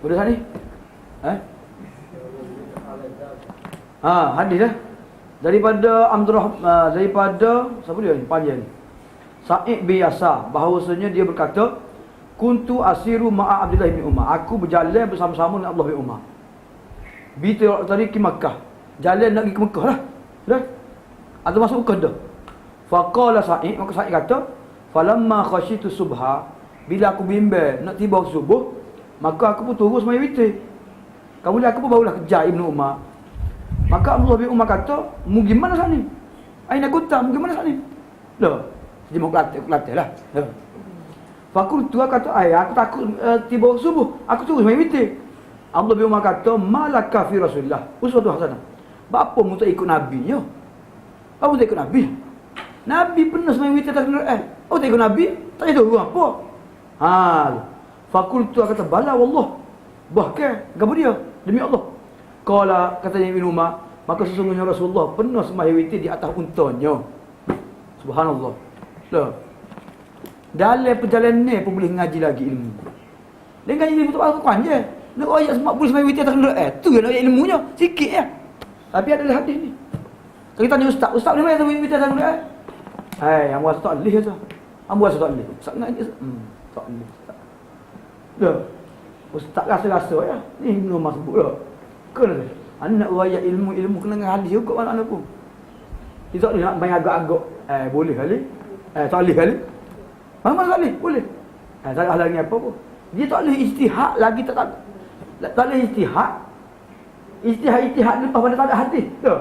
Boleh tak ni? Hadis dah. Daripada siapa dia ni? Panjang ni. Sa'id bin Yasar bahawasanya dia berkata, kuntu asiru ma'a Abdullah bin Umar. Aku berjalan bersama-sama dengan Abdullah bin Umar. Bi tariqi Makkah. Jalan nak pergi ke Mekah lah. Dah. Atau masuk Mekah dah. Faqala Sa'id, maka Sa'id kata, falamma khasyitu subha, bila aku bimbang nak tiba subuh, maka aku pun turun sembahyang witir. Kemudian aku pun barulah kejar Ibnu Umar. Maka Abdullah bin Umar kata, mu gimana saat ni? Aina kunta, mu gimana saat ni? Dah. Jadi mau kelatih lah. Dah. Fakultu kata, aku takut tiba subuh, aku turun sembahyang witir. Abdullah bin Umar kata, malaka fi Rasulillah uswatun hasanah. Apa mu tak ikut Nabi nya? Apa tak ikut Nabi? Nabi pernah sembahyang witir tak kenderaan. Oh tak ikut Nabi? Tak tahu apa. Fakultu kata, bala wallah. Bahkan gapo dia? Demi Allah. Qala katanya Ibnu Umar, maka sesungguhnya Rasulullah pernah sembahyang witir di atas untanya. Subhanallah. Dah. Dalam perjalanan ni pun boleh ngaji lagi ilmu. Dia ngaji ilmu tu Al-Quran je. Nak ayat semua boleh sembahyang witir atas kenderaan. Tu yang ayat ilmunya sikit ya. Tapi ada hadis ni. Kalau kita tanya ustaz boleh sembahyang witir atas kenderaan? Yang buat tak leh tu. Buat tak leh. Ustaz ngaji tak leh. Dah. Ustaz rasa-rasa ya. Ni Ibnu Umar sebut lah. Kena tu. Anak ayat ilmu kena dengan hadis juga mana pun. Dia tak nak main agak-agak. Boleh kali. Tak leh kali. Mana kali? Boleh. Tak ada lagi apa pun. Dia tak boleh ijtihad lagi tak boleh ijtihad. Ijtihad lepas pada tak ada hadis. Dah.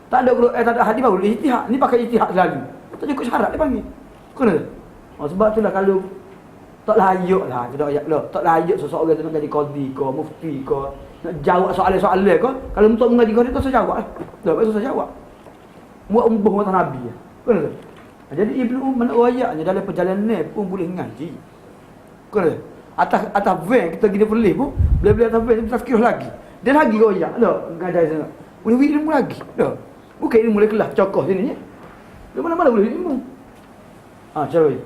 Tak ada hadis baru boleh ijtihad. Ni pakai ijtihad selalu. Tak cukup syarat dia panggil. Kena tu. Sebab itulah kalau tak layak lah, tidak ayat lah. Tak layak seseorang tu nak jadi qadi ke, mufti ke, nak jawab soalan-soalan ke. Kalau untuk mengaji qadi tak usah jawab lah. Tak usah jawab. Buat umbuh mata Nabi lah. Kena tu. Jadi Ibnu Umar ayatnya dalam perjalanan ni pun boleh ngaji. Kena tu. Atas van kita pergi pelih pun, boleh atas van kita tazkirah lagi. Dia lagi royak dah ngaji sangat. Boleh ilmu lagi. Dah. Bukan ilmu boleh kelas cokoh sini ni. Di mana-mana boleh ilmu. Cara ni.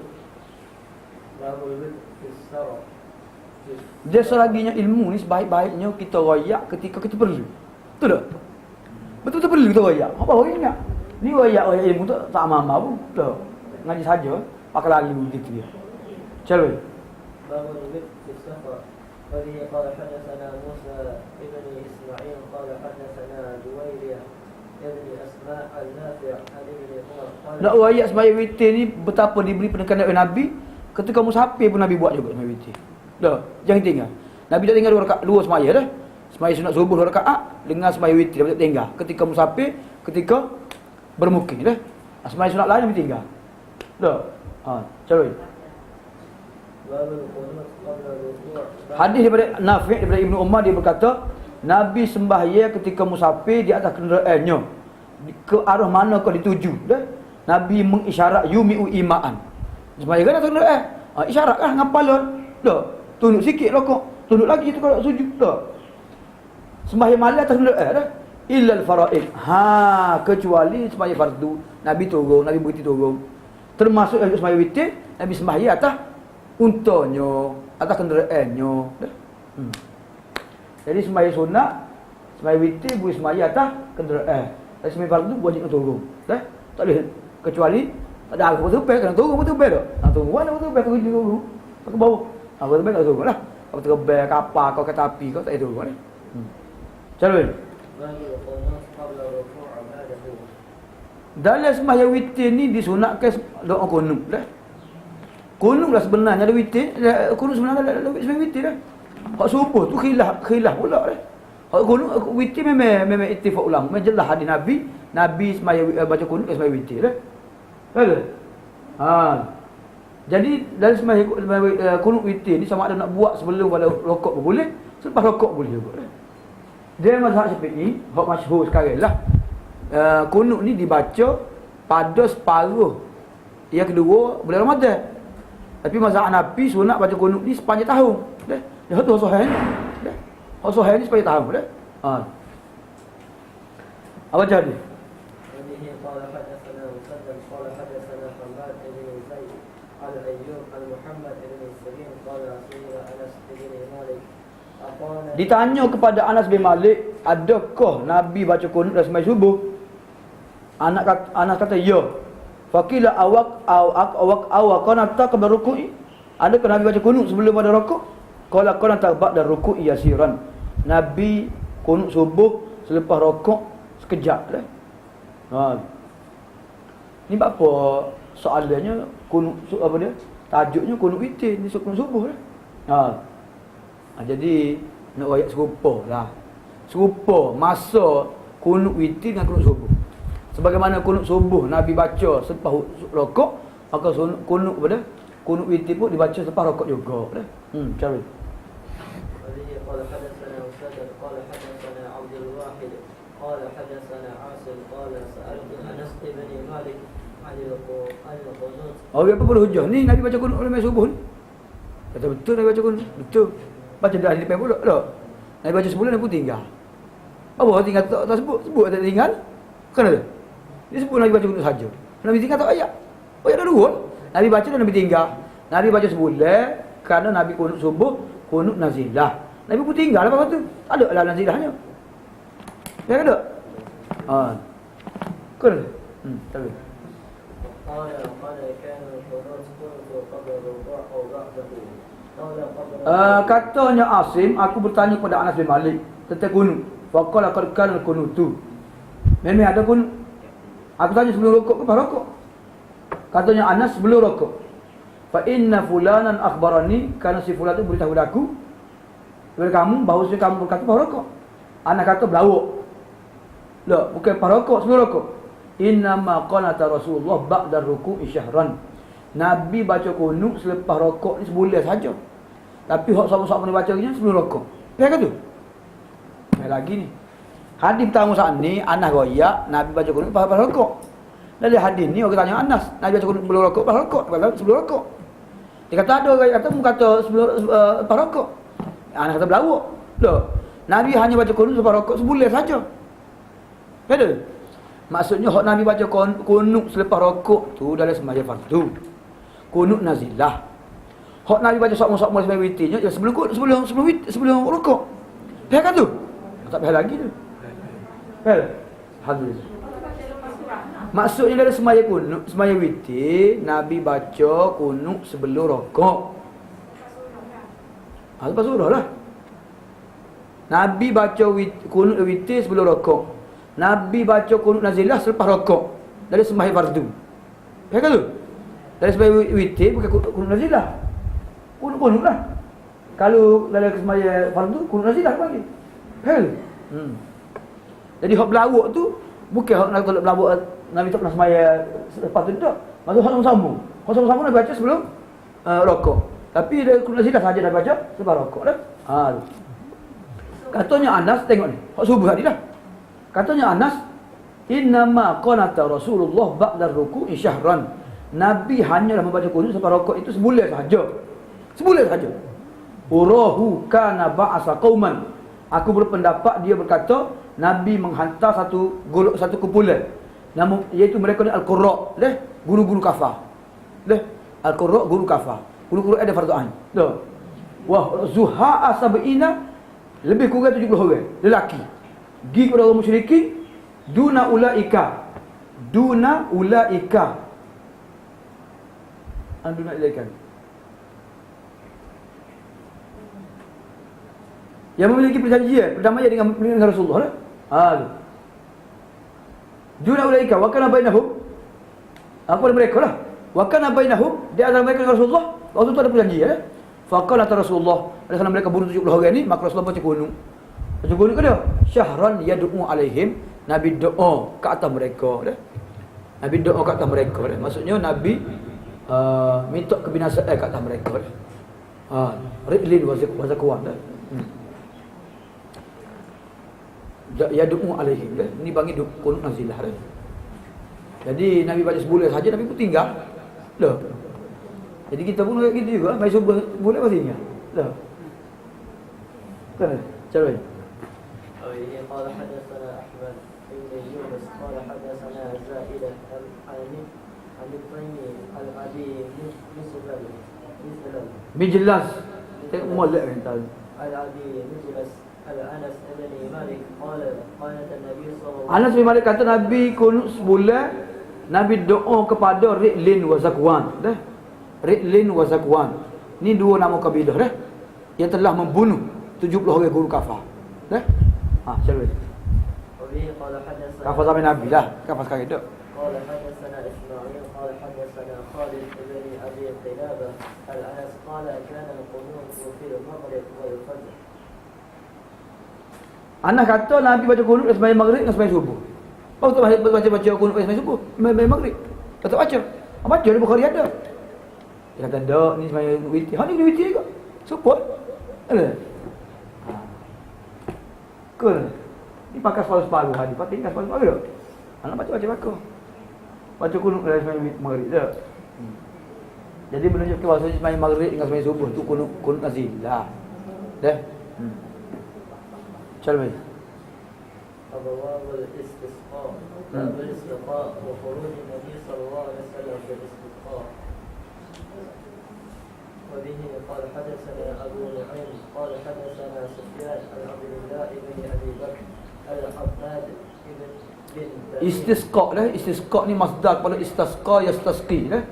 Dia selaginya ilmu ni sebaik-baiknya kita royak ketika kita perlu. Betul tak? Betul-betul perlu kita royak. Apa orang ingat? Ni royak ilmu tu tak ama-ama pun. Betul. Ngaji saja, pakai lagi begitu dia. Cara ni. قال حدثنا موسى ابن إسماعيل قال حدثنا جويرية ابن أسماء النافع عن ابن عمر. Nak ayat sembahyang witir ni betapa diberi penekanan oleh Nabi. Ketika musafir pun Nabi buat juga sembahyang witir. Dah, jangan tinggal. Nabi tak tinggal dua sembahyang dah. Sembahyang sunat subuh 2 rakaat dengan sembahyang witir tak tinggal. Ketika musafir, ketika bermukim dah. Sembahyang sunat lain Nabi tinggal. Dah. Cara ni. Hadis daripada Nafi' daripada Ibnu Umar, dia berkata, Nabi sembahyang ketika musafir di atas kenderaannya. Ke arah mana kau dituju dah. Nabi mengisyarat yumi'u imaan. Sembahyang kan atas kenderaan. Isyarat lah ngapalon. Dah. Tunduk sikit rokok. Tunduk lagi tu kalau sujud. Dah. Sembahyang malam atas kenderaan dah. Illal fara'id. Kecuali sembahyang fardu. Nabi turun, Nabi berhenti turun. Termasuk sembahyang witir, Nabi sembahyang atas untanya, atas kenderaannya. Dah. Jadi sembahyang sunat, sembahyang witir boleh sembahyang atas kenderaan. Tapi sembahyang fardu wajib nak turun. Dah. Tak boleh kecuali tak ada aku betul kena turun betul dah. Turun mana betul turun dulu. Pakai bawah. Betul tak turun lah. Kau terbang kapal, kau kereta api, kau tak turun dah. Cara ni. Dalam sembahyang witir ni disunatkan doa qunut dah. Qunut lah sebenarnya ada witir, qunut sebenarnya ada sembahyang witir dah. Hak subuh tu khilaf pula dah. Hak qunut witir memang ittifaq ulama. Memang jelas hadis Nabi sembahyang baca qunut sembahyang witir dah. Betul? Jadi dalam sembahyang qunut witir ni sama ada nak buat sebelum pada rokok pun boleh, selepas rokok boleh juga dah. Dia mazhab Syafi'i, hak masyhur sekarang lah. Qunut ni dibaca pada separuh yang kedua bulan Ramadan. Tapi mazhab Hanafi sunat baca qunut ni sepanjang tahun. Dah. Dia tu sohail ni. Dah. Hak sohail ni sepanjang tahun dah. Apa jadi? Ini qala hadatsana Musaddad qala hadatsana Hamad bin Zaid al-Ayyub al-Muhammad bin Sirin qala sayyid Anas bin Malik أقال Ditanya kepada Anas bin Malik, adakah Nabi baca kunut dalam sembahyang subuh? Anas kata, ya. Faqila awak qanata qabla ruku'i. Adakah Nabi baca kunut sebelum pada rukuk? Qala qanata ba'da ruku'i yasiran. Nabi kunut subuh selepas rukuk sekejap lah. Ni apa soalannya kunut apa dia? Tajuknya kunut witir, ni kunut subuh lah. Jadi nak ayat serupa lah. Serupa masa kunut witir dengan kunut subuh. Sebagaimana kunut subuh Nabi baca selepas rukuk, maka kunut pada kunut witir pun dibaca selepas rukuk juga. Cara. قال حدثنا مسدد قال حدثنا عبد الواحد قال حدثنا عاصم قال سألت أنس بن مالك عن القنوت. Apa boleh hujah ni Nabi baca kunut dalam subuh ni? Kata betul Nabi baca kunut. Betul. Baca dah di depan pula tak? Nabi baca sebulan Nabi tinggal. Apa tinggal tak sebut tak tinggal? Kenapa? Dia sebut Nabi baca kunut saja. Nabi tinggal tak ayat. Ayat dah dua. Nabi baca dan Nabi tinggal. Nabi baca sebulan kerana Nabi kunut subuh, kunut nazilah. Nabi pun tinggal apa tu? Tak ada lah nazilahnya. Ya ada? Kenapa? Tak ada. قال كان القنوت كنت قبل الركوع أو بعده. Katanya Asim, aku bertanya kepada Anas bin Malik tentang kunut. Faqala qad kana al-kunutu. Memang ada kunut. Aku tanya sebelum rukuk ke lepas rukuk? Katanya Anas sebelum rukuk. Fa inna fulanan akhbarani, kerana si fulan tu beritahu aku kepada kamu bahawa kamu berkata lepas rukuk. Anas kata belawak. Tak, bukan lepas rukuk, sebelum rukuk. Innama qanata Rasulullah ba'da ruku'i syahran. Nabi baca kunut selepas rukuk ni sebulan saja. Tapi hak sama-sama ni bacanya sebelum rukuk. Ya ke tu? Lagi ni. Hadis pertama saat ni Anas royak Nabi baca kunut lepas rukuk. Dari hadis ni orang tanya Anas, Nabi baca kunut sebelum rukuk, lepas rukuk, sebelum rukuk. Dia kata ada orang kata kata sebelum lepas rukuk. Anas kata belawak. Tak. Nabi hanya baca kunut lepas rukuk sebulan saja. Ya tu? Maksudnya hak Nabi baca kunut selepas rukuk tu dalam sembahyang fardu. Kunut nazilah. Hak Nabi baca sok-sok sembahyang witirnya ya sebelum rukuk. Faham kan tu? Tak faham lagi tu. Faham? Alhamdulillah. Maksudnya dalam sembahyang kunut, sembahyang witir, Nabi baca kunut sebelum rukuk. Lepas surah lah. Nabi baca kunut witir sebelum rukuk. Nabi baca kunut nazilah selepas rukuk dari sembahyang fardu. Faham kan tu? Dari sembahyang witir bukan kunut nazilah. Kunut lah. Kalau dalam sembahyang fardu kunut nazilah panggil. Faham? Jadi hak belawak tu bukan hak nak tolak belawak Nabi tak pernah sembahyang selepas tu tak. Maksud hak sama-sama. Hak sama-sama Nabi baca sebelum rukuk. Tapi dia kunut nazilah saja Nabi baca selepas rukuk dah. Katanya Anas tengok ni. Hak subuh tadi dah. Katanya Anas, innama qanata Rasulullah ba'da ruku'i syahran. Nabi hanyalah membaca kunut selepas rukuk itu sebulan sahaja. Sebulan sahaja. Urahu kana ba'asa qauman. Aku berpendapat dia berkata Nabi menghantar satu kumpulan. Namun iaitu mereka ni al-qurra, guru-guru kafah. Al-qurra guru kafah. Guru-guru ada fardu ain. Wah, zuha'a sab'ina, lebih kurang 70 orang lelaki. Pergi kepada orang musyrikin duna ulaika yang memiliki perjanjian perdamaian dengan Rasulullah lah. Duna ulaika wa kana bainahum, apa mereka lah, wa kana bainahum, di antara mereka dengan Rasulullah. Waktu tu ada perjanjian. Faqala Rasulullah, kerana mereka bunuh 70 orang ni, maka Rasulullah baca kunut. Baca kunut ke dia? Syahran yad'u alaihim. Nabi doa ke atas mereka dah. Nabi doa ke atas mereka dah. Maksudnya Nabi minta kebinasaan ke atas mereka dah. Ridlin wazakwan dah. Yad'u alaihim dah. Ini bagi kunut nazilah dah. Jadi Nabi baca sebulan saja, Nabi pun tinggal. Dah. Jadi kita pun kayak gitu juga, baca sebulan pasti tinggal. Dah. Kan? Cara ni. قال حدثنا أحمد بن يونس قال حدثنا زائدة عن الطيمي عن أبي مسلم Bijlas. Tengok molek kan tahu. عن أبي مجلس عن أنس بن مالك قال قالت النبي صلى الله عليه Anas bin Malik kata Nabi kunut sebulan, Nabi doa kepada Ri'lin wa Zakwan. Dah. Ri'lin wa Zakwan. Ni dua nama kabilah dah. Yang telah membunuh 70 orang guru kafar. Dah. Macam ni. وبه قال حدثنا Kafar zaman Nabi lah. Kafar sekarang dah. قال حدثنا إسماعيل قال حدثنا خالد بن أبي قلابة عن أنس قال كان القنوت في المغرب والفجر. Anas kata Nabi baca kunut sembahyang maghrib dan sembahyang subuh. Oh tak baca kunut sembahyang subuh, sembahyang maghrib. Tak baca. Baca di Bukhari ada. Dia kata dak ni sembahyang witir. Ha ni witir juga. Support. Ada. Cool. Ni pakai separuh hadis, pakai tinggal separuh dah. Anak baca. Baca kunut sembahyang maghrib dah. Jadi menunjukkan bahawa sembahyang maghrib dengan sembahyang subuh tu kunut nazilah. Dah. Macam أبواب الاستسقاء باب الاستسقاء وخروج النبي صلى الله عليه وسلم في الاستسقاء. وبه قال حدثنا أبو نعيم قال حدثنا سفيان عن عبد الله بن أبي بكر الحماد بن Istisqa lah. Istisqa ni masdar pada istasqa yastasqi lah.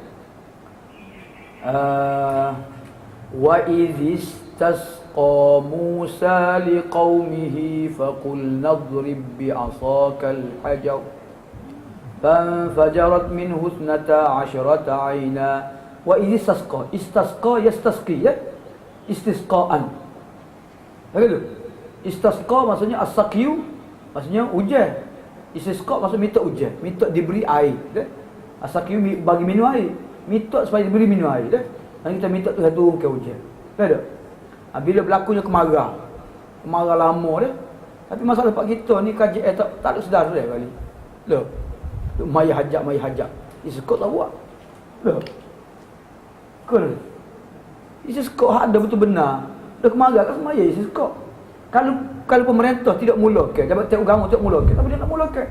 Wa idh istasqa Musa liqaumihi faqul nadrib bi'asaka al-hajar fanfajarat minhu 12 'ayna. Wa idh istasqa yastasqi ya. Istisqaan. Begitu. Istasqa maksudnya as-saqyu maksudnya hujan. Istisqa maksud minta hujan, minta diberi air, dah. As-saqyu bagi minum air, minta supaya diberi minum air, dah. Dan kita minta Tuhan turunkan hujan. Dah. Bila berlakunya kemarau lama dah. Tapi masalah pak kita ni kaji tak ada sedar dah kali. Loh. Mai hajat. Istisqa tak buat. Loh. Kan. Istisqa ada betul benar. Dah kemarau kan semaya istisqa. Kalau pemerintah tidak mulakan, jabatan agama tidak mulakan, tapi dia nak mulakan.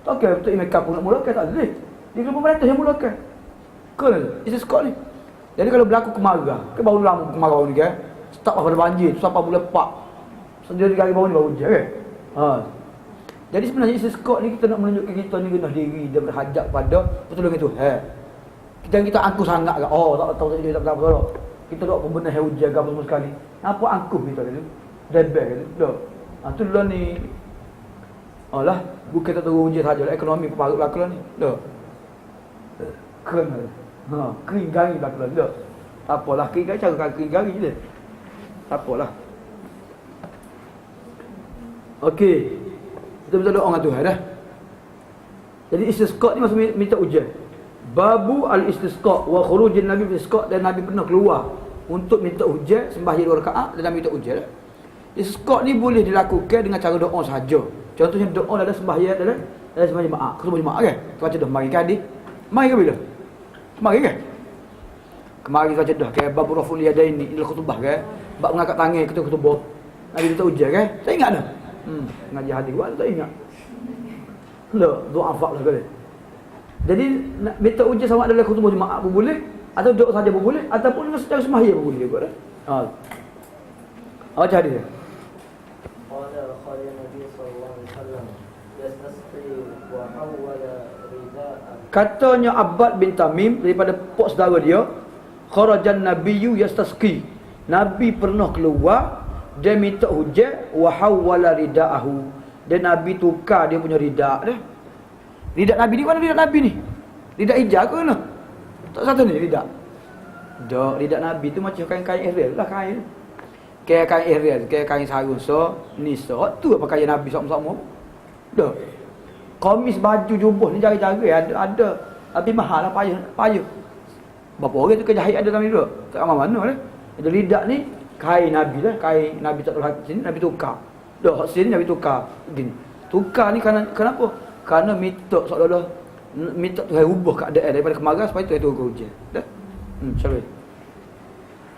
Tak okey betul imam pun nak mulakan, tak boleh. Dia kena pemerintah yang mulakan. Kan? Istisqa ni. Jadi kalau berlaku kemarau, baru lama kemarau ni kan. Start pada banjir, sampai bulan 4. Sendiri kali baru ni baru hujan kan. Jadi sebenarnya istisqa ni kita nak menunjukkan kita ni rendah diri dan berhajat pada pertolongan Tuhan. Kita angkuh sangat kan. Tak tahu tak apa. Kita tak pembenah hujan ke apa semua sekali. Apa angkuh kita ni? Debel dah. Tu lah ni. Alah, bukan tak tahu hujan saja, ekonomi berparut belakang ni. Dah. Kena. Kering gari belakang dah. Tak apalah, kering gari cara kering gari je. Tak apalah. Okey. Kita minta doa dengan Tuhan dah. Jadi istisqa ni maksud minta hujan. Babu al-istisqa wa khurujin Nabi istisqa, dan Nabi pernah keluar untuk minta hujan, sembahyang 2 rakaat dan Nabi minta hujan. Istisqa ni boleh dilakukan dengan cara doa sahaja. Contohnya doa dalam sembahyang dalam sembahyang jemaah. Ketua jemaah kan? Baca dah mari kan adik. Mari ke bila? Mari kan? Kemarin baca dah kan bab raful yadaini ila khutbah kan? Bab mengangkat tangan ketika khutbah. Nabi minta hujan kan? Tak ingat dah. Ngaji hadis buat tak ingat. Loh, doa afak lah kali. Jadi minta hujan sama ada dalam khutbah jemaah pun boleh, atau doa saja pun boleh, ataupun dengan secara sembahyang pun boleh juga dah. Baca hadis dia. قال النبي صلى الله عليه وسلم يستسقي وحول رداء. Katanya Abbad bin Tamim daripada pok saudara dia, kharajan nabiyyu yastasqi. Nabi pernah keluar dia minta hujan wa hawala ridaahu. Dan Nabi tukar dia punya ridak dah. Ridak Nabi ni mana ridak Nabi ni? Ridak hijau ke mana? Tak satu ni ridak. Dak ridak Nabi tu macam kain-kain Israel lah kain. Kayak kain Israel, kayak kain sarung so, nisa. Tu apa pakaian Nabi sama-sama. Dah. Komis baju jubah ni jari-jari ada. Tapi mahal lah payah. Berapa orang tu kejahit ada dalam hidup? Tak mana-mana lah. Ada lidak ni kain Nabi lah, kain Nabi tak tahu sini Nabi tukar. Dah sini Nabi tukar. Gini. Tukar ni kenapa? Kerana minta seolah-olah minta Tuhan ubah keadaan daripada kemarau supaya Tuhan turun hujan. Dah. Macam ni.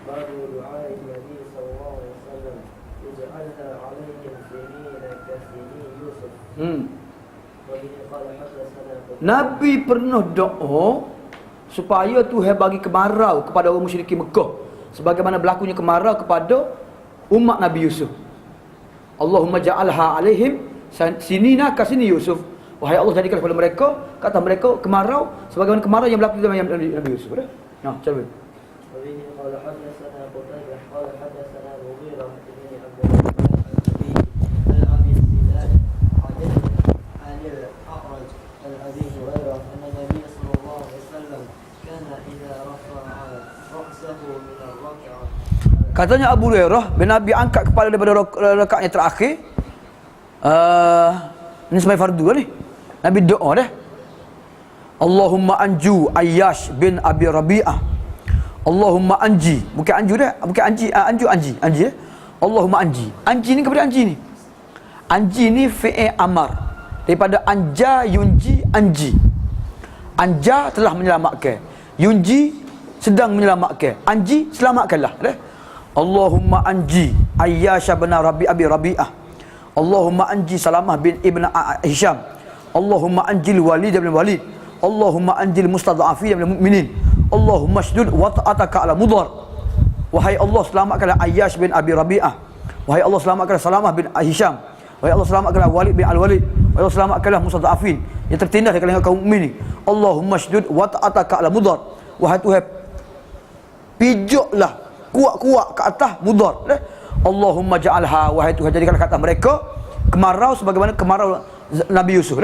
Baru doa Nabi sallallahu alaihi wasallam ij'alna 'alaihim sinina kasini Yusuf. Nabi pernah doa supaya Tuhan bagi kemarau kepada orang musyrikin Mekah sebagaimana berlakunya kemarau kepada umat Nabi Yusuf. Allahumma ja'alha alaihim sinina kasini Yusuf. Wahai Allah, jadikan kepada mereka, kata mereka, kemarau sebagaimana kemarau yang berlaku dalam Nabi Yusuf. Nah, coba. وبه قال حدثنا قتيبة قال حدثنا المغيرة بن عبد الرحمن عن أبي الزناد عن الأعرج عن أبي هريرة أن النبي صلى الله عليه وسلم كان إذا رفع رأسه من الركعة. Katanya Abu Hurairah, Nabi angkat kepala daripada rakaat yang terakhir. Ini semai fardu ni. Nabi doa dah. Allahumma anju Ayyash bin Abi Rabi'ah. Allahumma anji, bukan anju dah, bukan anji, anji. Allahumma anji. Anji ni kepada anji ni. Anji ni fi'il amar. Daripada anja yunji anji. Anja telah menyelamatkan. Yunji sedang menyelamatkan. Anji selamatkanlah. Allahumma anji Ayyash bin Abi Rabi'ah. Allahumma anji Salamah bin Ibn Hisham. Allahumma anjil Walid bin Walid. Allahumma anjil mustadhafin minal mu'minin. Allahumma shdud wata'ataka ala mudhar. Wahai Allah, selamatkanlah Ayyash bin Abi Rabi'ah. Wahai Allah, selamatkanlah Salamah bin Hisham. Wahai Allah, selamatkanlah Walid bin Al-Walid. Wahai Allah, selamatkanlah mustadhafin yang tertindas di kalangan kaum mukminin. Allahumma shdud wata'ataka ala mudhar. Wahai Tuhan, pijoklah kuat-kuat ke atas mudhar. Allahumma ja'alha, wahai Tuhan, jadikanlah kata mereka kemarau sebagaimana kemarau Nabi Yusuf.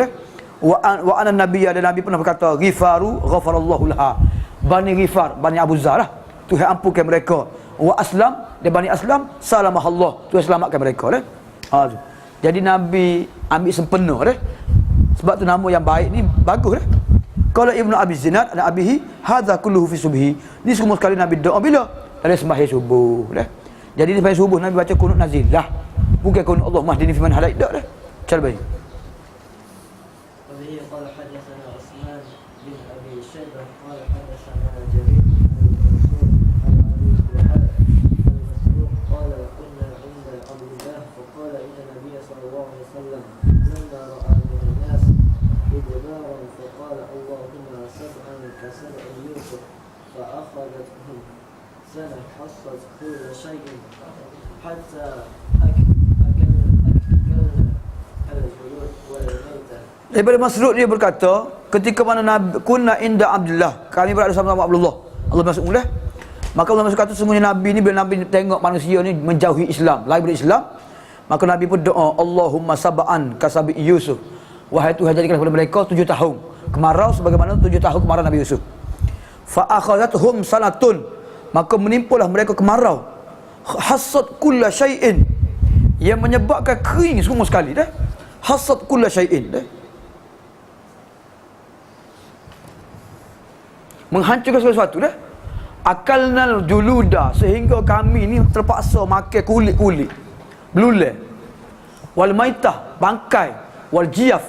Wa ana nabiyya, dan Nabi pernah berkata, ghifaru ghafarallahu laha. Bani Ghifar, Bani Abu Zar lah, Tuhan ampunkan mereka. Wa Aslam, dan Bani Aslam, salamah Allah, Tuhan selamatkan mereka. Jadi Nabi ambil sempena. Sebab tu nama yang baik ni bagus. Kalau Ibnu Abi Zinad dan Abihi, hadza kulluhu fi subhi. Ni semua sekali Nabi doa bila? Dari sembahyang subuh. Jadi sembahyang subuh Nabi baca kunut nazilah. Bukan kunut Allah mahdini fi man hadait dak. Cara baik. وبه قال حدثنا عثمان بن أبي شيبة قال حدثنا جرير عن منصور عن أبي الضحاك عن مسروق قال كنا عند عبد الله فقال إن النبي صلى الله عليه وسلم لما رأى من الناس إدبارا فقال اللهم سبعا كسبع يوسف فأخذتهم سنة حصت كل شيء حتى أكلنا الجلود والميتة. Daripada Masrud dia berkata, ketika mana Nabi kunna inda Abdullah, kami berada bersama Abdullah. Allah masuk mula. Maka Allah masuk kata sesungguhnya Nabi ni, bila Nabi tengok manusia ni menjauhi Islam, lari dari Islam, maka Nabi pun doa, Allahumma sab'an kasabi Yusuf. Wahai Tuhan, jadikan kepada mereka 7 tahun kemarau sebagaimana 7 tahun kemarau Nabi Yusuf. Fa akhadathum sanatun, maka menimpalah mereka kemarau. Hasad kulla syai'in, yang menyebabkan kering semua sekali dah. Hasad kulla syai'in dah. Menghancurkan sesuatu dah. Akalnal juluda, sehingga kami ni terpaksa makan kulit-kulit, belulai. Wal maitah, bangkai. Wal jiyaf,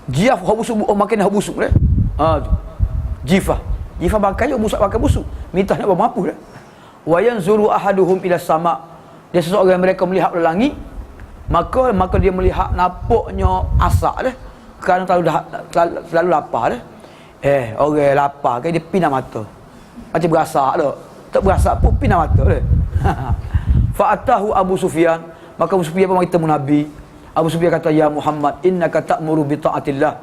jiyaf hak busuk, makan hak busuk dah. Jifah, jifah bangkai yang busuk, bangkai busuk. Mitah nak mampu dah. Wa yanzuru ahaduhum ila sama, dia seseorang mereka melihat ke langit, maka dia melihat nampaknya asap dah. Kerana terlalu lapar dah. Orang lapar kan dia pindah mata. Macam berasak dah. Tak berasak pun pindah mata dah. Fa'atahu Abu Sufyan, maka Abu Sufyan pun bertemu Nabi. Abu Sufyan kata, ya Muhammad, innaka ta'muru bi ta'atillah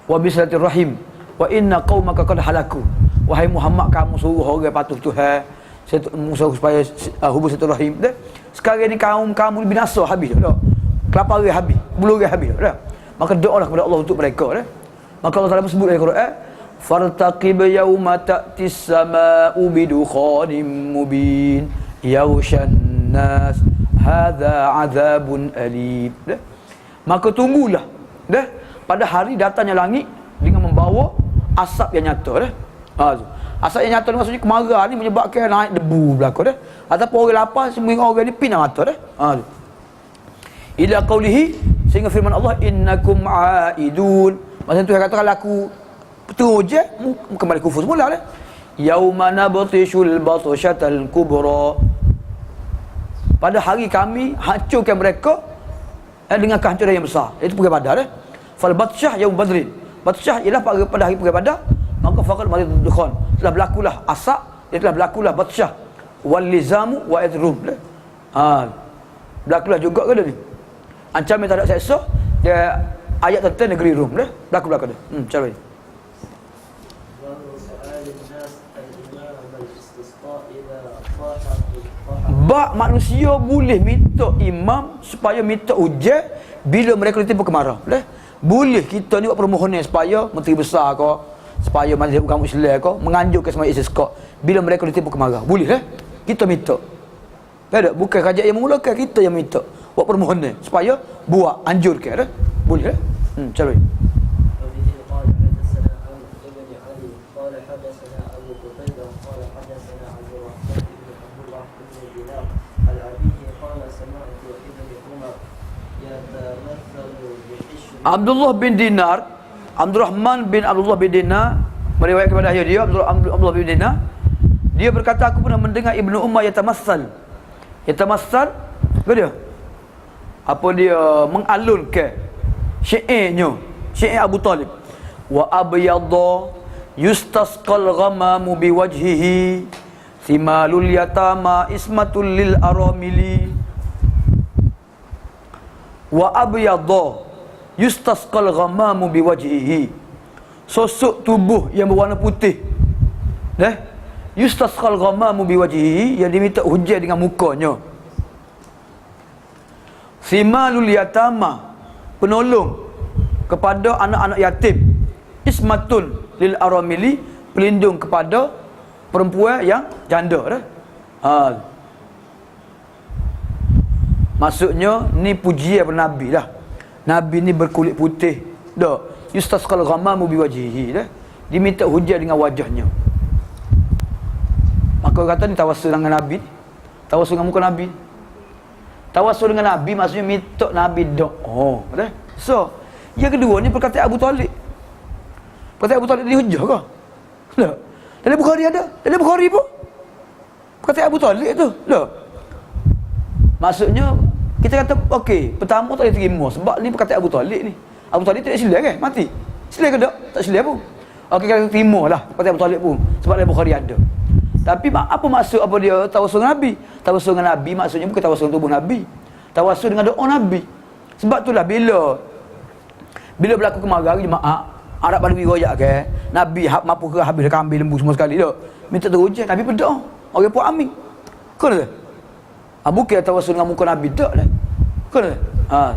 wa bi silatir rahim wa inna qaumaka qad halaku. Wahai Muhammad, kamu suruh orang patuh Tuhan, suruh supaya hubung silaturahim dah. Sekarang ni kaum kamu binasa habis dah. Kelaparan habis, buluran habis dah. Maka doalah kepada Allah untuk mereka dah. Maka Allah Taala sebut dalam Quran, fartaqib yawma ta'tis sama'u bidukhanin mubin yaghshan nas hadza 'adzabun alim. Maka tunggulah dah pada hari datangnya langit dengan membawa asap yang nyata dah. Asap yang nyata ni maksudnya kemarahan ni menyebabkan naik debu belaka dah. Ataupun orang lapar, semua orang ni pindah mata dah. Ila qaulihi, sehingga firman Allah, innakum aidun. Masa tu dia kata kalau aku terus je kembali kufur semula dah. Yauma nabtishul batshatal kubra, pada hari kami hancurkan mereka dengan kehancuran yang besar, iaitu perang Badar dah. Fal batsyah yaum badrin, batsyah ialah pada hari perang Badar. Maka faqad marid dukhan, telah berlakulah asap, dia telah berlakulah batsyah wal lizamu wa idrum dah. Berlakulah juga ke dia ni. Ancaman tak ada seksa, dia ayat tentang negeri Rom dah. Berlaku dah. Cara ni. Bak manusia boleh minta imam supaya minta hujan bila mereka ditipu kemarau. Boleh kita ni buat permohonan supaya menteri besar ke, supaya majlis agama Islam ke menganjurkan sembahyang istisqa bila mereka ditipu kemarau. Boleh kita minta. Tak ada, bukan kerajaan yang memulakan, kita yang minta buat permohonan supaya buat anjurkan boleh cara ni. Abdullah bin Dinar, Abdurrahman bin Abdullah bin Dinar meriwayatkan kepada ayah dia Abdullah bin Dinar, dia berkata, aku pernah mendengar Ibnu Umar yatamassal ke dia apa dia mengalunkan syairnya, syair Abu Talib, wa abyadha yustasqal ghamamu biwajhihi simalul yatama ismatul lil aramili, wa abyadha yustasqal ghamamu biwajhihi, sosok tubuh yang berwarna putih, yustasqal ghamamu biwajhihi, yang diminta hujan dengan mukanya. Simalul yatama, penolong kepada anak-anak yatim. Ismatun lil aramili, pelindung kepada perempuan yang janda Maksudnya ni pujian kepada Nabi lah. Nabi ni berkulit putih dah. Yustasqal ghamamu biwajhihi diminta hujan dengan wajahnya. Maka kata ni tawassul dengan Nabi, tawassul dengan muka Nabi. Tawassul dengan Nabi maksudnya minta Nabi doa. So, yang kedua ni perkataan Abu Talib. Perkataan Abu Talib dihujah ke? Tak. Dalam Bukhari ada. Dalam Bukhari pun perkataan Abu Talib tu. Tak. Maksudnya kita kata okey, pertama tak boleh terima sebab ni perkataan Abu Talib ni. Abu Talib tak silap kan? Mati. Silap ke tak? Tak silap pun. Okey, kita terima lah perkataan Abu Talib pun sebab dalam Bukhari ada. Tapi apa maksud apa dia tawassul dengan Nabi? Tawassul dengan Nabi maksudnya bukan tawassul dengan tubuh Nabi. Tawassul dengan doa Nabi. Sebab itulah bila berlaku kemarau jemaah Arab Badui royak ke, Nabi mampu ke habis kambing lembu semua sekali tak. Minta turun hujan, Nabi berdoa. Orang pun amin. Kan tak? Bukan tawassul dengan muka Nabi tak lah. Kan tak?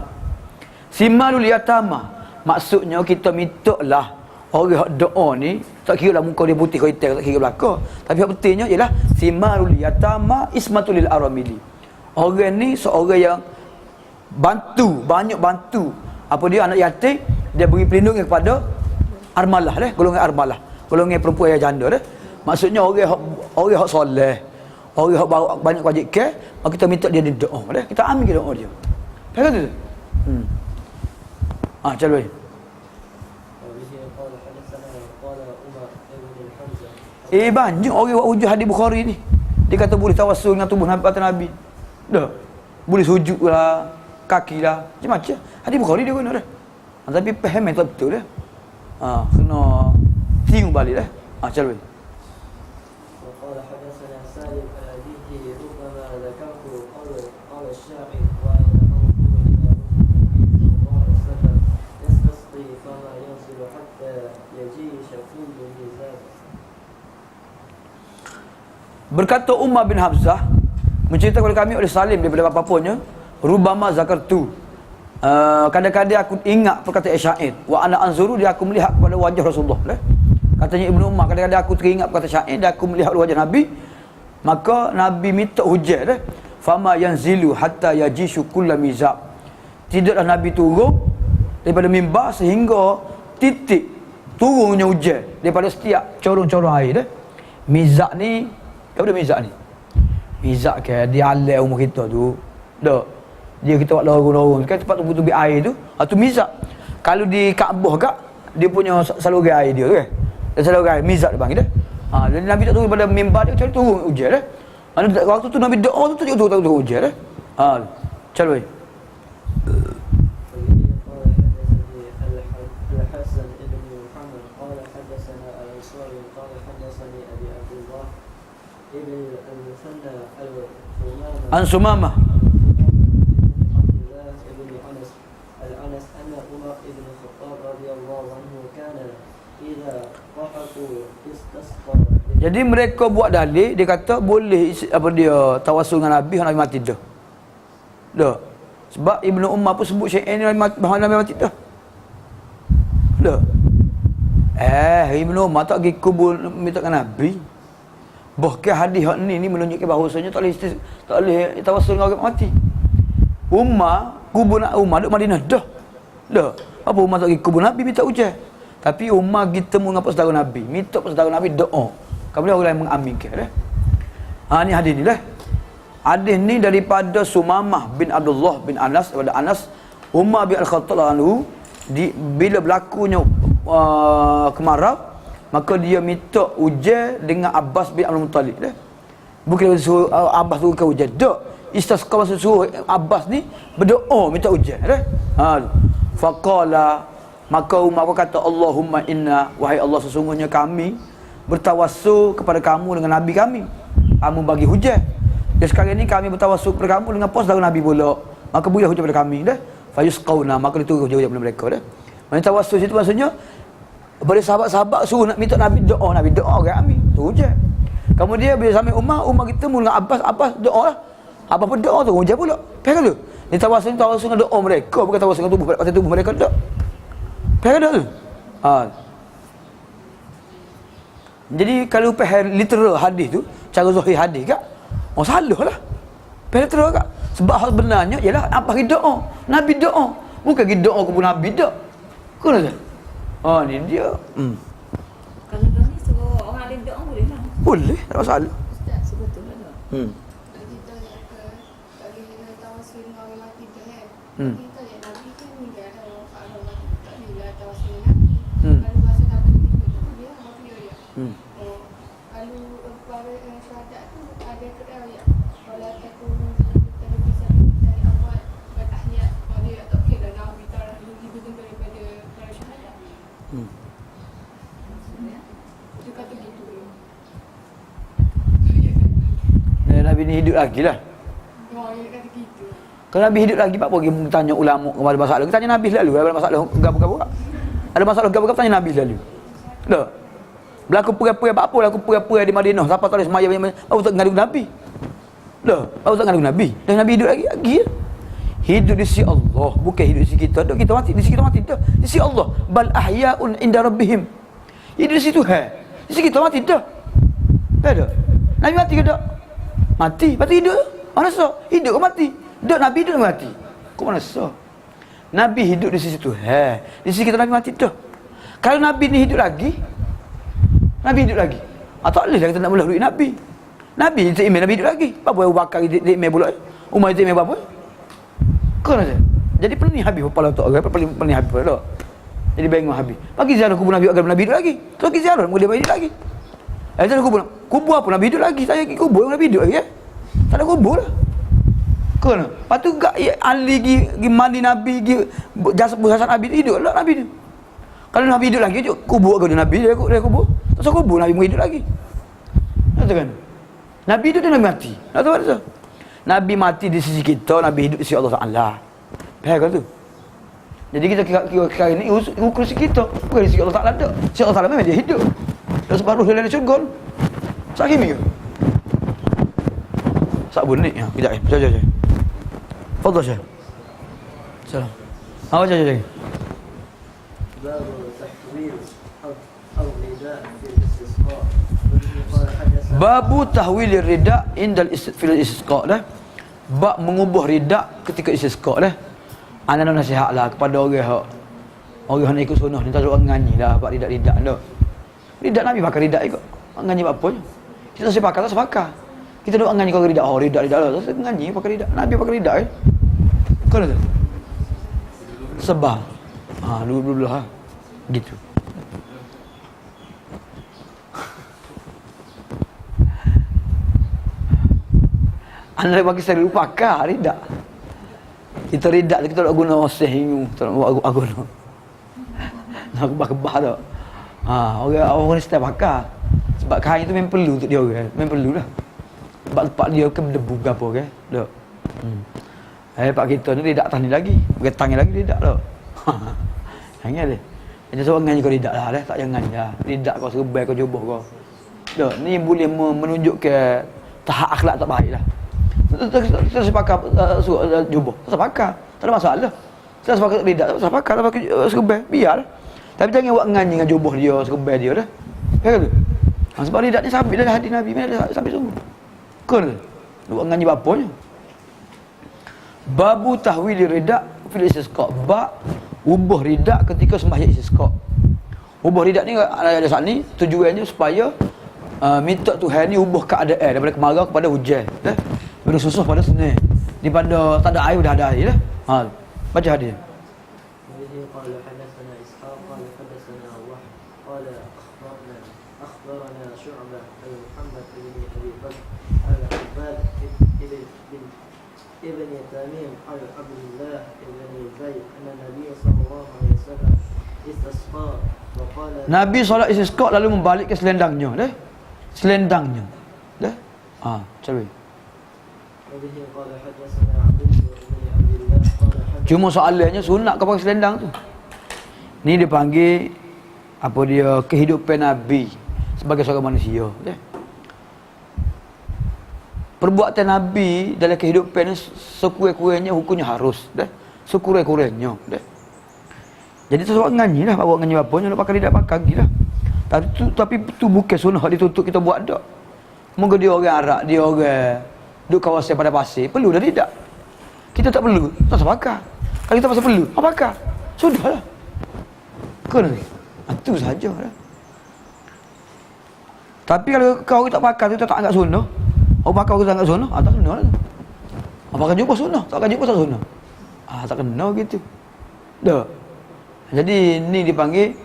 Simalul yatama, maksudnya kita minta lah orang doa ni, tak kira lah muka dia putih ke hitam, tak kira belaka. Tapi yang pentingnya ialah simalul yatama ismatul lil aramili. Orang ni seorang yang banyak bantu apa dia anak yatim, dia beri perlindungan kepada armalah golongan armalah, golongan perempuan yang janda Maksudnya orang hak soleh, orang hak bawa banyak kewajipan, maka kita minta dia doa kita ambil doa dia. Faham tak? Cakap banyak orang buat hujah hadis Bukhari ni. Dia kata boleh tawassul dengan tubuh Nabi kata Nabi. Dah. Boleh sujud lah, kaki lah, macam-macam. Hadis Bukhari dia guna dah. Tapi faham tak betul dah. Kena tengok balik dah. Cakap وقال حدثنا سالم عن أبيه ربما ذكرت قال الشاعر وأنا أنظر إلى النبي صلى الله عليه وسلم يستسقي فما ينزل حتى يجيش كل ميزان. Berkata Umar bin Hamzah menceritakan kepada kami oleh Salim daripada bapa-bapanya, rubama zakartu, kadang-kadang aku ingat perkataan syair, wa ana anzuru, dia aku melihat kepada wajah Rasulullah. Katanya Ibnu Umar, kadang-kadang aku teringat perkataan syair dan aku melihat wajah Nabi, maka Nabi minta hujan fama yanzilu hatta yajishu kullu mizab. Tidaklah Nabi turun daripada mimbar sehingga titik turunnya hujan daripada setiap corong-corong air Mizak ni, apa dia mizak ni? Mizak ke dia alai umur kita tu. Tak. Dia kita buat lorong-lorong kan tempat tubi air tu. Tu mizak. Kalau di Kaabah kak, dia punya saluran air dia tu kan. Dia saluran air mizak dia panggil dah. Dan Nabi tak turun pada mimbar dia kecuali turun hujan dah. Mana waktu tu Nabi doa tu tak turun hujan dah. Cakap An Sumamah Jadi mereka buat dalil, dia kata boleh apa dia tawassul dengan Nabi, Nabi mati dah. Dah. Sebab Ibnu Umar pun sebut Syekh ni Nabi mati dah. Dah. Ibnu Umar tak pergi kubur minta dengan Nabi. Bahkan hadis hak ni menunjukkan bahawasanya tak boleh tawassul dengan orang mati. Umar kubur Umar duduk Madinah dah. Dah. Apa Umar tak pergi kubur Nabi minta ujian. Tapi Umar pergi temu dengan saudara Nabi, minta saudara Nabi doa. Kemudian orang lain mengaminkan dah. Ni hadis ni lah. Hadis ni daripada Sumamah bin Abdullah bin Anas, daripada Anas, Umar bin Al-Khattab anhu bila berlakunya kemarau, maka dia minta ujian dengan Abbas bin Abdul Muttalib dah. Bukan suruh Abbas turunkan ujian. Tak. Istisqa maksud suruh Abbas ni berdoa minta ujian dah. Faqala, maka Umar kata, Allahumma inna, wahai Allah, sesungguhnya kami bertawassul kepada kamu dengan Nabi kami. Kamu bagi hujan. Dan sekarang ni kami bertawassul kepada kamu dengan pos darah Nabi pula. Maka berilah hujan pada kami dah. Fayusqauna, maka diturun hujan pada mereka dah. Maksudnya tawassul itu maksudnya pada sahabat-sahabat suruh nak minta Nabi doa kat kami. Tu hujan. Kemudian bila sampai Umar kita mula Abbas doa lah. Apa doa tu hujan pula. Faham tu? Ni tawassul dengan doa mereka, bukan tawassul dengan tubuh mereka tak. Faham tak tu? Jadi kalau faham literal hadis tu, cara zahir hadis kak, salah lah. Faham literal kak. Sebab hal sebenarnya ialah apa doa. Nabi doa. Bukan doa kepada Nabi tak. Kau nak? Ni dia. Kalau doa ni suruh orang lain doa boleh lah. Boleh, tak ada masalah. Ustaz, sebetulnya tak. Kita tak boleh tawassul dengan orang mati tu kan. Kita yang Nabi kan meninggal orang mati. Tak boleh tawassul dengan Nabi. Kalau bahasa Nabi itu dia mafia dia. Kalau para syahadat tu ada kedai ya. Kalau takun televisi dari awal bertahiyat, dia tak okey dah Nabi tarah lebih daripada para syahadat. Dia kata gitu. Nabi ni hidup lagi lah. Dia kata gitu. Kalau Nabi hidup lagi, apa pergi tanya ulama kepada masalah? Kita tanya Nabi selalu, ada masalah gapo-gapo. Ada masalah gapo-gapo tanya Nabi selalu. Tak. Berlaku pura-pura apa berlaku pura-pura di Madinah. Siapa tahu semaya banyak. Apa tak ngadu Nabi? Tak. Apa tak ngadu Nabi? Dan Nabi hidup lagi ya. Hidup di sisi Allah, bukan hidup di sisi kita. Tak, kita mati di sisi kita mati dah. Di sisi Allah. Bal ahya'un inda rabbihim. Hidup di situ di sisi kita mati dah. Tak ada. Nabi mati ke tak? Mati. Mati hidup. Mana sah? Hidup ke mati? Tak, Nabi hidup ke mati? Kau mana sah? Nabi hidup di sisi tu. Di sisi kita Nabi mati dah. Kalau Nabi ni hidup lagi, Nabi hidup lagi. Tak boleh lah kita nak melalui Nabi. Nabi email Nabi hidup lagi. Apa Abu Bakar email pula? Umar email apa? Kau nak? Jadi pening habis kepala tu orang, pening habis pula. Jadi bengong habis. Bagi ziarah kubur Nabi agar Nabi hidup lagi. Tu pergi ziarah, dia hidup lagi. Ziarah kubur apa Nabi hidup lagi? Saya pergi kubur Nabi hidup lagi. Tak ada kubur lah. Kau nak? Lepas tu Ali pergi mandi Nabi, pergi jasad Nabi hidup lah Nabi ni. Kalau Nabi hidup lagi, kubur ke Nabi dia kubur. Tak usah kubur Nabi hidup lagi. Tahu kan? Nabi hidup dan Nabi mati. Tak tahu tak? Nabi mati di sisi kita, Nabi hidup di sisi Allah Taala. Faham kan tu? Jadi kita kira ini ukur sisi kita, bukan di sisi Allah Taala tak. Sisi Allah Taala memang dia hidup. Dan sebab roh dia ada syurga. Sakit ke? Sak bunyi ya, kejap. Jom. Fadhil Syekh. Salam. Baca. باب تحويل الرداء في الاستسقاء. قال حدثنا Babu tahwil rida indal fil istisqa dah. Bab mengubah rida ketika istisqa dah. Ana nasihatlah kepada orang yang ikut sunnah ni, tak suruh nganyi dah bab rida dah. Rida Nabi pakai rida ikut. Nganyi apa je. Kita sepakat tak sepakat. Kita doa nganyi kau rida. Rida lah. Tak nganyi pakai rida. Nabi pakai rida Kau ada? Sebab dulu lah. Gitu. Anda bagi saya lupa rida. Kita rida kita tak guna oseh hingu, tak buat aguna. Nak kebah-kebah tak. Orang setiap pakai. Sebab kain tu memang perlu untuk dia orang. Memang perlu lah. Sebab tempat dia ke berdebu ke apa ke. Tak. Pak kita ni rida atas ni lagi. Getang lagi rida tak. Jangan dia. Jangan seorang nganyi kau rida lah. Tak jangan ya. Rida kau serbai kau joboh kau. Dah, ni boleh menunjuk ke tahap akhlak tak baik lah. Kita sepakat jubah. Tak sepakat. Tak ada masalah. Kita sepakat lidah, tak sepakat. Tak pakai serban. Biar. Tapi jangan buat nganyi dengan jubah dia, serban dia dah. Kan tu? Sebab lidah ni sabit dah hadis Nabi. Mana dah sabit sungguh. Kan tu? Buat nganyi bapanya. Babu tahwil ridak fil istisqa. Bab ubah ridak ketika sembahyang istisqa. Ubah ridak ni ada saat ni tujuannya supaya minta Tuhan ni ubah keadaan daripada kemarau kepada hujan, daripada susah pada senang, daripada tak ada air dah ada air dah. Baca hadis. وبه قال حدثنا إسحاق قال حدثنا وهب قال أخبرنا شعبة عن محمد بن أبي بكر عن عباد ابن تميم عن عبد الله بن زيد أن النبي صلى الله عليه وسلم استسقى وقال Nabi solat istisqa lalu membalik ke selendangnya, dah. Selendangnya. Dah. Cari. وبه قال حدثنا عبد بن عبد الله قال حدثنا Cuma soalannya sunat ke pakai selendang tu. Ni dia panggil apa dia kehidupan Nabi sebagai seorang manusia, dah. Perbuatan Nabi dalam kehidupan sekurang-kurangnya hukumnya harus, dah. Sekurang-kurangnya, dah. Jadi tu sebab nganyi lah, bawa nganyi apa nak pakai lidah pakai lagi lah. Tapi tu bukan sunnah dituntut kita buat dak. Moga dia orang Arab, dia orang duduk kawasan pada pasir, perlu dah tidak? Kita tak perlu, tak sepakat. Kalau kita pasal perlu, apa pakai? Sudahlah. Kena ni. Itu sahaja lah. Tapi kalau kau tak pakai, kita tak anggap sunnah. Kau pakai kita anggap sunnah, tak kena lah. Apa akan jumpa sunnah? Tak akan jumpa tak sunnah. Tak kena gitu. Dah. Jadi ni dipanggil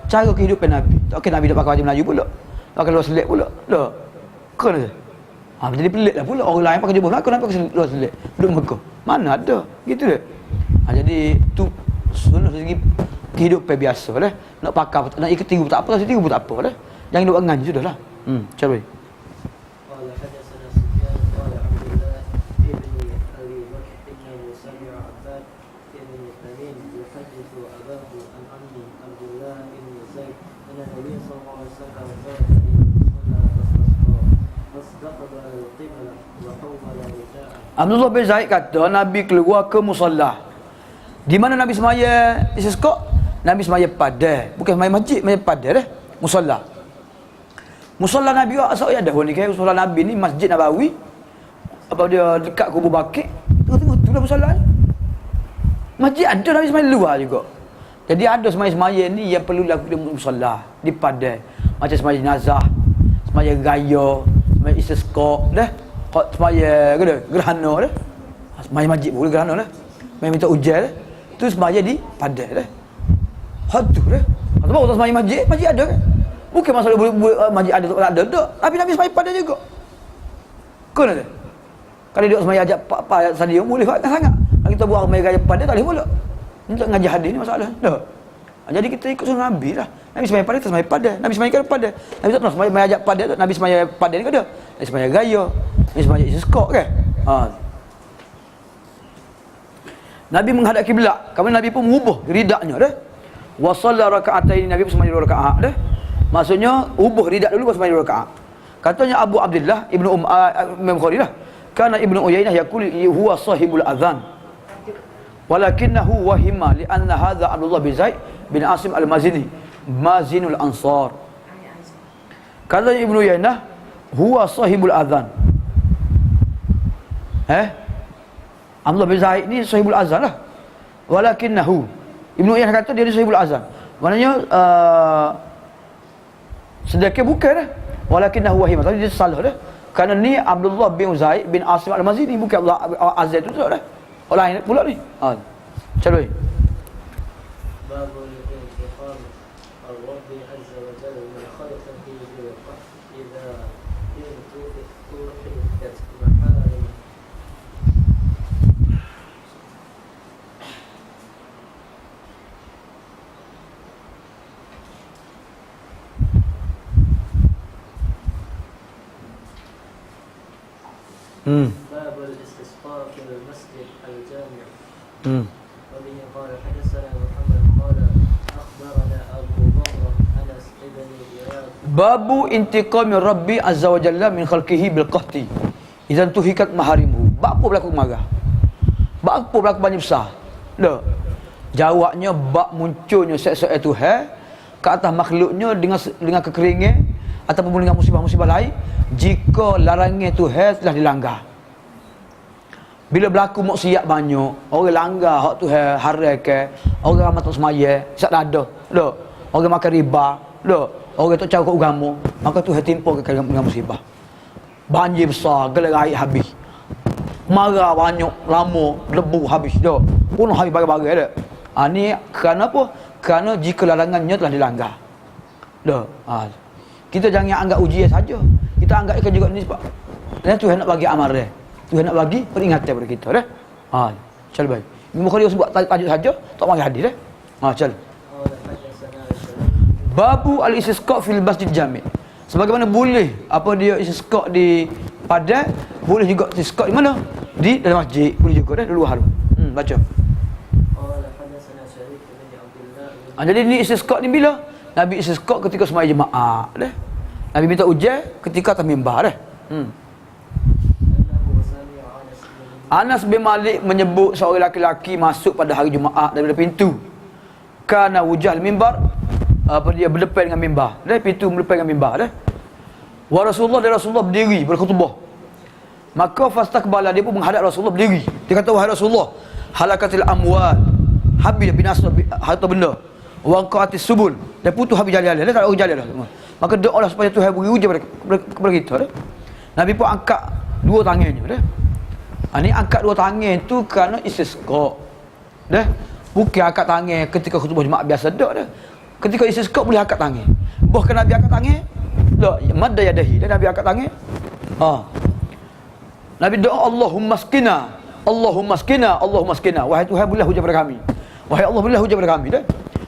cara kehidupan Nabi. Okey, Nabi tak pakai baju Melayu pula. Pakai luar selit pula. Dah. Kena. Jadi pelik lah pula. Orang lain pakai jubah Melayu, kenapa pakai luar selit? Duduk Mekah. Mana ada. Gitu dah. Jadi tu sunnah segi kehidupan biasa dah. Nak pakai, nak ikut tinggi pun tak apa, tak tinggi pun tak apa dah. Jangan duduk nganyi sudahlah. Cari. قال حدثنا سفيان قال عبد الله ابن ابي بكر انه سمع عباد ابن تميم يحدث اباه عن عمه عبد الله بن زيد ان النبي صلى الله عليه وسلم قال فاستقبل القبله وحول رداءه. Abdullah bin Zaid kata Nabi keluar ke musalla. Di mana Nabi semaya istisqa? Nabi semaya padang, bukan semaya masjid, semaya padang dah. Musalla. Musalla Nabi asal ada ni kan musalla Nabi ni Masjid Nabawi. Apa dia dekat kubur Baqi. Tengok tu dah musalla ni. Masjid ada Nabi semaya luar juga. Jadi ada semaya-semaya ni yang perlu lakukan di musalla, di padang. Macam semaya jenazah, semaya raya, semaya istisqa dah. Semaya gerhana dah. Semaya masjid pun gerhana dah. Semaya minta hujan dah. Tu semaya di padang dah. Hadu dah. Sebab orang semaya masjid, masjid ada kan? Bukan masalah masjid ada tak ada tak. Tapi Nabi semaya padang juga. Kena tak? Kalau duduk semaya ajak apa stadium boleh sangat. Kalau kita buat semaya gaya padang tak boleh pula. Untuk ngaji hadis ni masalah. Tak. Jadi kita ikut sunnah Nabi lah. Nabi semaya padang, kita semaya padang. Nabi semaya padang. Nabi tak pernah semaya ajak padang tak. Nabi semaya padang ni ke ada? Nabi semaya gaya. Nabi semaya istisqa kan? Nabi menghadap kiblat. Kemudian Nabi pun mengubah ridaknya dah. Wa shalla raka'atain, Nabi pun semaya 2 rakaat dah. Maksudnya ubah ridak dulu baru sembahyang 2 rakaat. Katanya Abu Abdullah Ibnu Imam Bukhari lah. Kana Ibnu Uyainah yaqul huwa sahibul adzan. Walakinahu wahima li anna hadha Abdullah bin Zaid bin Asim al-Mazini, mazinul Ansar. Katanya Ibnu Uyainah huwa sahibul adzan. Abdullah bin Zaid ni sahibul adzan lah. Walakinahu Ibnu Uyainah kata dia sahibul adzan. Maknanya sedekah bukan dah. Walakinahu wahim. Tapi dia salah dah. Kerana ni Abdullah bin Zaid bin Asim al-Mazini, bukan Abdullah Azad tu dah. Orang lain pula ni. Cari. Babul intiqam al-Rabbi azza wa jalla min khalqihi idza tuhidat maharim. باب الاستسقاء في المسجد الجامع. وبه قال حدثنا محمد قال اخبرنا ابو ضمره عن أنس بن إياد Babu intiqami Rabbi azza wa jalla min khalqihi bil qahti idzan tuhikat maharimuhu. Bab apa berlaku marah? Bab apa berlaku banyak besar? Dah. Jawabnya bab munculnya seksa Tuhan ke atas makhluknya dengan kekeringan ataupun dengan musibah-musibah lain jika larangan Tuhan telah dilanggar. Bila berlaku maksiat banyak, orang langgar hak Tuhan haramkan, orang ramai tak semaya, sak dada, dak. Orang makan riba, dak. Orang tak cakap agama, maka Tuhan timpa dengan musibah. Banjir besar, gelap air habis. Marah banyak, lama, lebu habis, dak. Punuh habis barang-barang dak. Ni kerana apa? Kerana jika larangannya telah dilanggar. Dak. Kita jangan anggap ujian saja. Kita anggapkan juga ni sebab Tuhan nak bagi amaran. Tuhan nak bagi peringatan kepada kita dah. Cel baik. Imam Bukhari sebut tajuk saja, tak mari hadis dah. Cel. قال حدثنا شريك Babu al-istisqa fil masjid jami'. Sebagaimana boleh apa dia istisqa di padat, boleh juga istisqa di mana? Di dalam masjid, boleh juga dah di luar. Baca. قال حدثنا شريك بن عبد الله بن Jadi ni istisqa ni bila? Nabi istisqa ketika sembahyang jemaah dah. Nabi minta ujian ketika atas mimbar dah. أنه سمع أنس بن Anas bin Malik menyebut seorang lelaki masuk pada hari Jumaat daripada pintu. Kana wujah mimbar, apa dia berdepan dengan mimbar. Dari pintu berdepan dengan mimbar dah. Wa Rasulullah dan Rasulullah berdiri berkhutbah. Maka fastaqbala, dia pun menghadap Rasulullah berdiri. Dia kata, wahai Rasulullah, halakatil amwal, habis binasa harta benda. Wa qaatis subul, dia putus habis jalan-jalan, dia tak ada jalan dah. Maka doalah supaya Tuhan beri ujian kepada kita dah. Nabi pun angkat dua tangannya dah. Ni angkat dua tangan tu kerana istisqa. Dah. Bukan angkat tangan ketika khutbah Jumaat biasa dak dah. Ketika istisqa boleh angkat tangan. Bahkan Nabi angkat tangan, dak madda yadahi. Dan Nabi angkat tangan. Nabi doa Allahumma skina, Allahumma skina, Allahumma skina. Wahai Tuhan, berilah hujan pada kami. Wahai Allah, berilah hujan pada kami dah.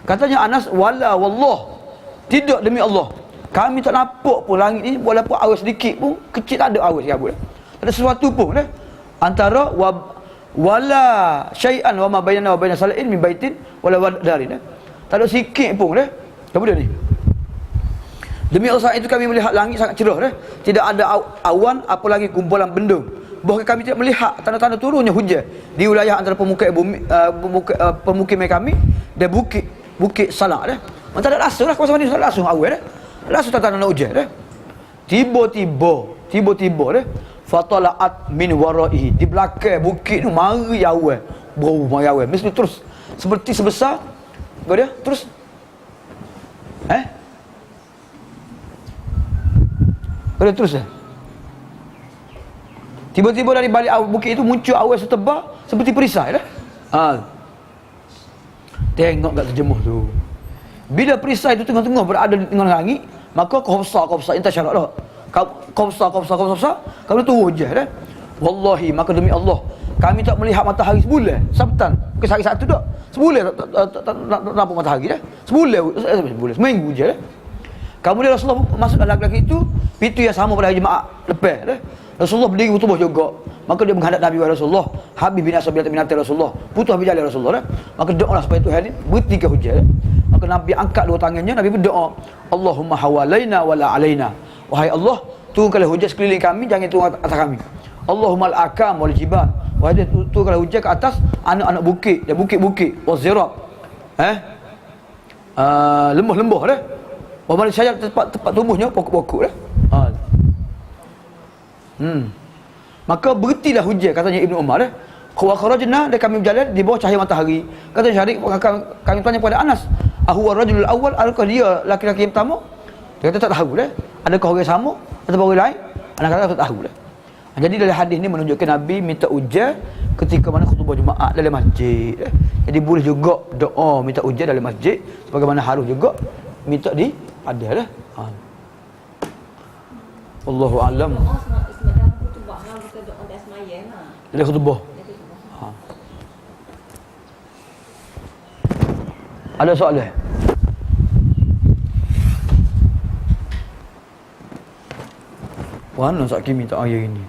Katanya Anas, wala wallah. Tidak demi Allah. Kami tak nampak pun langit ni walaupun awas sedikit pun, kecil tak ada awas kabut dah. Tak ada sesuatu pun dah. Antara wala syai'an wa ma bainana wa baina sala'in min baitin wala wadarin. Tak ada sikit pun dah. Apa dia ni? Demi Allah, saat itu kami melihat langit sangat cerah dah. Tidak ada awan apalagi kumpulan benda. Bahkan kami tidak melihat tanda-tanda turunnya hujan di wilayah antara pemukiman kami dan bukit Salak dah. Macam tak ada rasa dah kawasan ni, tak ada rasa awal dah. Rasa tanda-tanda hujan dah. Tiba-tiba dah. Fatalaat min waraihi, di belakang bukit tu mari awal. Bau mari awal. Mesti terus seperti sebesar apa dia? Terus Ada terus dah. Tiba-tiba dari balik bukit itu muncul awan setebal seperti perisai dah. Tengok kat terjemuh tu. Bila perisai itu tengah-tengah berada di tengah langit, maka qafsa inta syarat dah. Qafsa kalau turun je dah. Wallahi, maka demi Allah, kami tak melihat matahari sebulan, sabtan. Bukan sehari satu dah. Sebulan tak nampak matahari dah. Sebulan, seminggu je dah. Kemudian Rasulullah masuk dalam lelaki itu, pintu yang sama pada hari Jumaat lepas dah. Rasulullah berdiri bertubuh juga. Maka dia menghadap Nabi Rasulullah, habis binasa binatang Rasulullah, putus habis jalan Rasulullah dah. Maka doalah supaya Tuhan ni berhentikan hujan dah. Maka Nabi angkat dua tangannya, Nabi berdoa, Allahumma hawalaina wala alaina. Wahai Allah, turunkanlah hujan sekeliling kami, jangan turun atas kami. Allahumma al-akam wal jibal. Wahai dia, turunkanlah hujan ke atas anak-anak bukit dan bukit-bukit, wazirab. Lembah-lembah dah. Wabali syajar tempat tumbuhnya pokok-pokok dah. Maka berhentilah hujan, katanya Ibnu Umar dah. Wa kharajna, dan kami berjalan di bawah cahaya matahari. Kata Syarik, kami tanya kepada Anas, ahuwa rajulul awal, adakah dia laki-laki yang pertama? Dia kata tak tahu dah. Adakah orang sama atau orang lain? Anak kata tak tahu dah. Jadi dalam hadis ni menunjukkan Nabi minta ujian ketika mana khutbah Jumaat dalam masjid. Jadi boleh juga doa minta ujian dalam masjid, sebagaimana harus juga minta di ada dah. Wallahu alam. Doa sembahyang khutbah lah, bukan doa dah sembahyang lah. Dalam khutbah. Ada soalan? Mana Sak Kimi tak air ini?